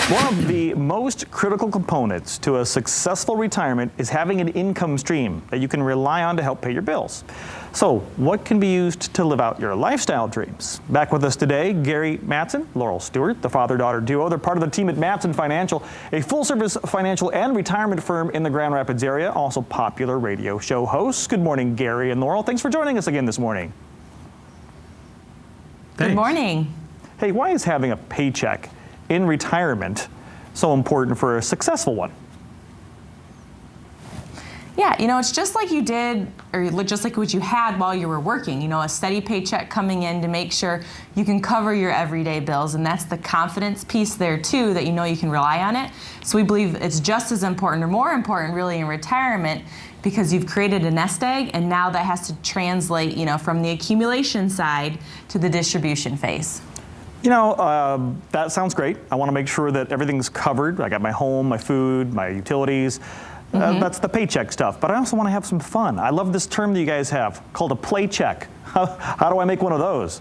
One of the most critical components to a successful retirement is having an income stream that you can rely on to help pay your bills. So what can be used to live out your lifestyle dreams? Back with us today, Gary Mattson, Laurel Stewart, the father-daughter duo. They're part of the team at Mattson Financial, a full-service financial and retirement firm in the Grand Rapids area, also popular radio show hosts. Good morning, Gary and Laurel. Thanks for joining us again this morning. Thanks. Good morning. Hey, why is having a paycheck in retirement so important for a successful one? Yeah, it's just like you did, or just like what you had while you were working, a steady paycheck coming in to make sure you can cover your everyday bills. And that's the confidence piece there too, that you can rely on it. So we believe it's just as important, or more important really, in retirement, because you've created a nest egg, and now that has to translate, from the accumulation side to the distribution phase. That sounds great. I want to make sure that everything's covered. I got my home, my food, my utilities. That's the paycheck stuff. But I also want to have some fun. I love this term that you guys have called a playcheck. How do I make one of those?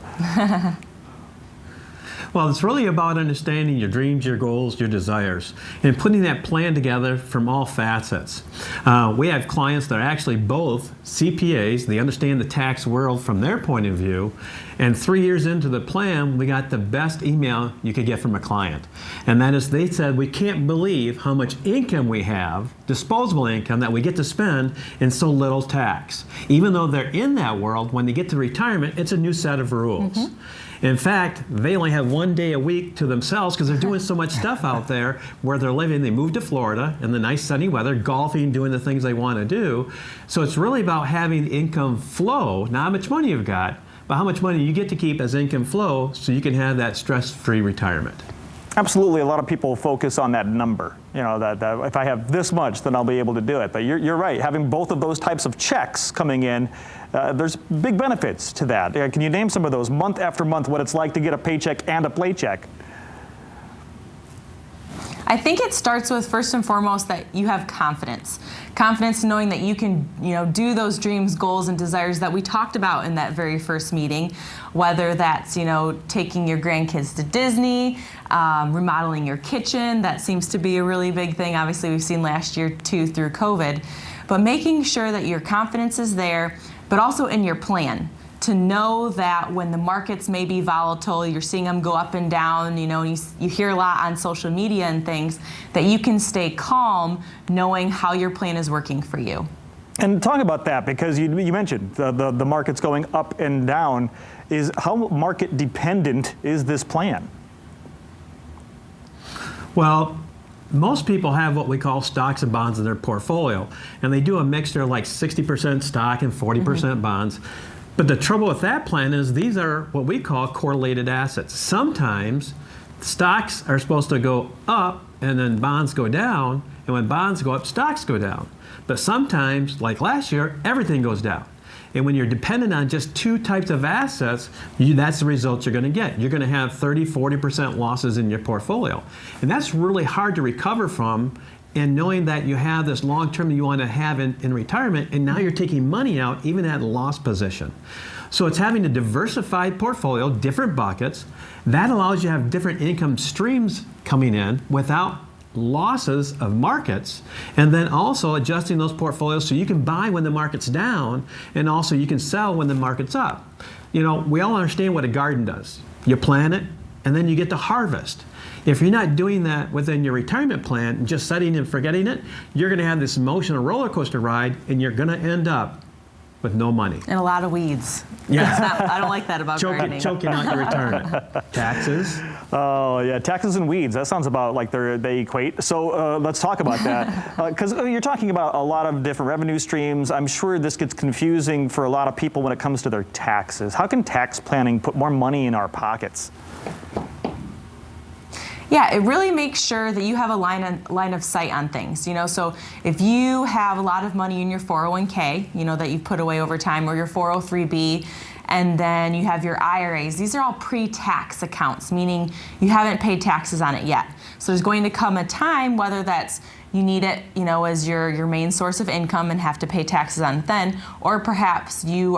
Well, it's really about understanding your dreams, your goals, your desires, and putting that plan together from all facets. We have clients that are actually both CPAs. They understand the tax world from their point of view. And 3 years into the plan, we got the best email you could get from a client. And that is, they said, we can't believe how much income we have, disposable income, that we get to spend in so little tax. Even though they're in that world, when they get to retirement, it's a new set of rules. In fact, they only have 1 day a week to themselves because they're doing so much stuff out there where they're living. They moved to Florida in the nice sunny weather, golfing, doing the things they want to do. So it's really about having income flow, not how much money you've got, but how much money you get to keep as income flow so you can have that stress-free retirement. Absolutely. A lot of people focus on that number. That if I have this much, then I'll be able to do it. But you're right. Having both of those types of checks coming in, there's big benefits to that. Can you name some of those, month after month, what it's like to get a paycheck and a playcheck? I think it starts with, first and foremost, that you have confidence. Confidence in knowing that you can, do those dreams, goals, and desires that we talked about in that very first meeting, whether that's, taking your grandkids to Disney, remodeling your kitchen. That seems to be a really big thing. Obviously, we've seen last year, too, through COVID. But making sure that your confidence is there, but also in your plan, to know that when the markets may be volatile, you're seeing them go up and down, you hear a lot on social media and things, that you can stay calm knowing how your plan is working for you. And talk about that, because you mentioned the markets going up and down. How market dependent is this plan? Well, most people have what we call stocks and bonds in their portfolio, and they do a mixture of like 60% stock and 40% bonds. But the trouble with that plan is these are what we call correlated assets. Sometimes stocks are supposed to go up and then bonds go down, and when bonds go up, stocks go down. But sometimes, like last year, everything goes down. And when you're dependent on just two types of assets, that's the results you're going to get. You're going to have 30, 40% losses in your portfolio. And that's really hard to recover from, and knowing that you have this long-term that you want to have in retirement, and now you're taking money out even at a loss position. So it's having a diversified portfolio, different buckets. That allows you to have different income streams coming in without losses of markets, and then also adjusting those portfolios so you can buy when the market's down, and also you can sell when the market's up. We all understand what a garden does. You plant it, and then you get to harvest. If you're not doing that within your retirement plan, and just setting and forgetting it, you're going to have this emotional roller coaster ride, and you're going to end up with no money. And a lot of weeds. Yeah. I don't like that about gardening. Choking out your retirement. Taxes. Oh, yeah, taxes and weeds. That sounds about like they equate. So let's talk about that. Because you're talking about a lot of different revenue streams. I'm sure this gets confusing for a lot of people when it comes to their taxes. How can tax planning put more money in our pockets? Yeah, it really makes sure that you have a line of sight on things. So if you have a lot of money in your 401k, that you've put away over time, or your 403b, and then you have your IRAs. These are all pre-tax accounts, meaning you haven't paid taxes on it yet. So there's going to come a time, whether that's you need it, as your main source of income and have to pay taxes on it then, or perhaps you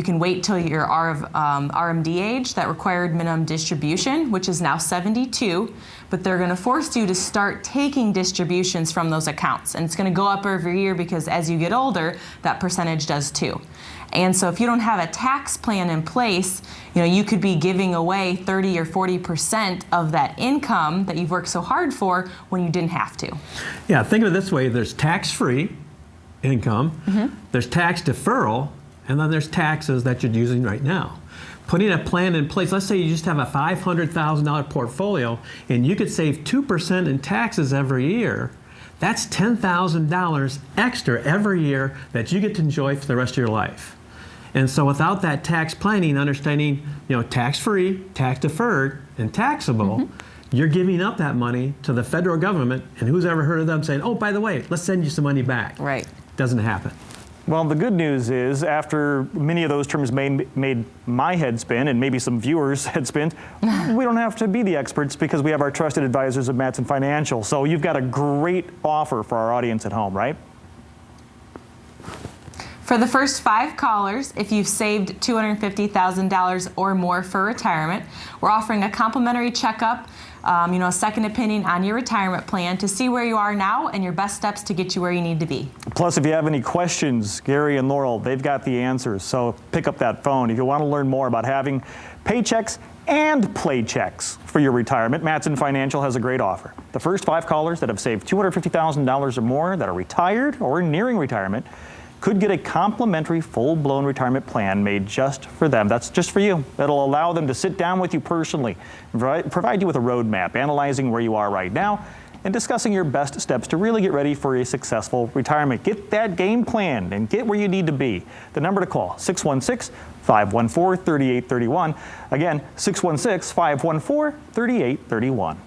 can wait till your RMD age, that required minimum distribution, which is now 72, but they're going to force you to start taking distributions from those accounts. And it's going to go up every year because as you get older, that percentage does too. And so if you don't have a tax plan in place, you could be giving away 30 or 40% of that income that you've worked so hard for when you didn't have to. Yeah, think of it this way. There's tax-free income, there's tax deferral, and then there's taxes that you're using right now. Putting a plan in place, let's say you just have a $500,000 portfolio and you could save 2% in taxes every year. That's $10,000 extra every year that you get to enjoy for the rest of your life. And so without that tax planning, understanding, tax-free, tax-deferred, and taxable, you're giving up that money to the federal government, and who's ever heard of them saying, oh, by the way, let's send you some money back? Right. Doesn't happen. Well, the good news is after many of those terms made my head spin and maybe some viewers' head spin, we don't have to be the experts because we have our trusted advisors at Mattson Financial. So you've got a great offer for our audience at home, right? For the first 5 callers, if you've saved $250,000 or more for retirement, we're offering a complimentary checkup, a second opinion on your retirement plan to see where you are now and your best steps to get you where you need to be. Plus, if you have any questions, Gary and Laurel, they've got the answers. So pick up that phone. If you want to learn more about having paychecks and playchecks for your retirement, Mattson Financial has a great offer. The first 5 callers that have saved $250,000 or more that are retired or nearing retirement could get a complimentary full-blown retirement plan made just for them. That's just for you. That'll allow them to sit down with you personally, provide you with a roadmap, analyzing where you are right now, and discussing your best steps to really get ready for a successful retirement. Get that game planned and get where you need to be. The number to call, 616-514-3831. Again, 616-514-3831.